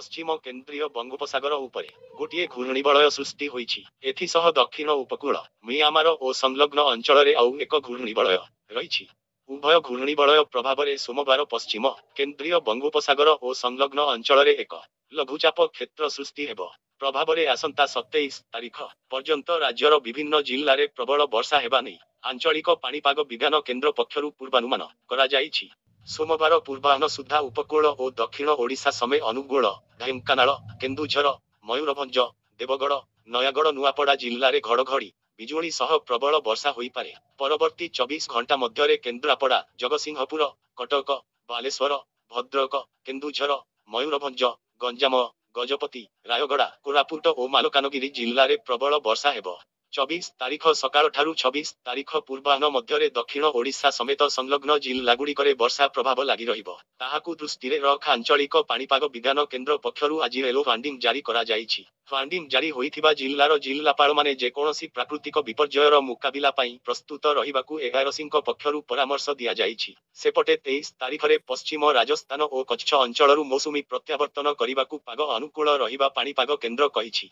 पश्चिम केन्द्रीय बंगोपसागर उपरे गोटे घूर्णिबलय सृष्टि होईछि। एथिसह दक्षिण उपकूल म्यांमार और संलग्न अंचल आउ एक घूर्णिबलय रही। उभय घूर्णिबलय प्रभाव में सोमवार पश्चिम केन्द्रीय बंगोपसागर और संलग्न अंचल एक लघुचाप क्षेत्र सृष्टि हेब। प्रभाव में आसंता 27 तारिख पर्यंत राज्यर विभिन्न जिल्ला रे प्रबल वर्षा हेबा नै आंचलिक पाणीपाग विज्ञान केन्द्र पक्षरु पूर्वानुमान करा जायछि। सोमवार पूर्वाह्न सुधा उपकूल और दक्षिण ओडिशा समेत अनुगुल, ढेंकानाल, केन्दुझर, मयूरभंज, देवगढ़, नयागढ़, नुआपड़ा जिल्ला रे घड़घड़ी बिजुली सह प्रबल वर्षा होई पारे। परवर्ती 24 घंटा मध्य केन्द्रापड़ा, जगतसिंहपुर, कटक, बालेश्वर, भद्रक, केन्दुझर, मयूरभंज, गंजाम, गजपति, रायगड़ा, कोरापुट और मालकानगिरी जिल्ला रे प्रबल वर्षा हेब। 24 तारिख सकाळ ठारू 26 तारिख पूर्वाह्न मध्य दक्षिण ओडिशा समेत संलग्न जिल्लागुड़िकरे वर्षा प्रभाव लागि रहिब। ताहाकु दृष्टि रख आंचलिक पाणीपाग विज्ञान केन्द्र पक्षरु आज येलो वार्निंग जारी करा जायछि। वार्निंग जारी होइथिबा जिल्लार जिल्लापाल माने जेकोनोसी प्राकृतिक विपर्ययर मुकाबिला पई प्रस्तुत रहिबाकु एआरसीଙ୍କ पक्षरु परामर्श दिया जायछि। सेपटे 23 तारिखरे पश्चिम राजस्थान और कच्छ अंचलरु मौसुमी प्रत्यावर्तन करिबाकु पाग अनुकूल रहिबा पाणीपाग केन्द्र कहिछि।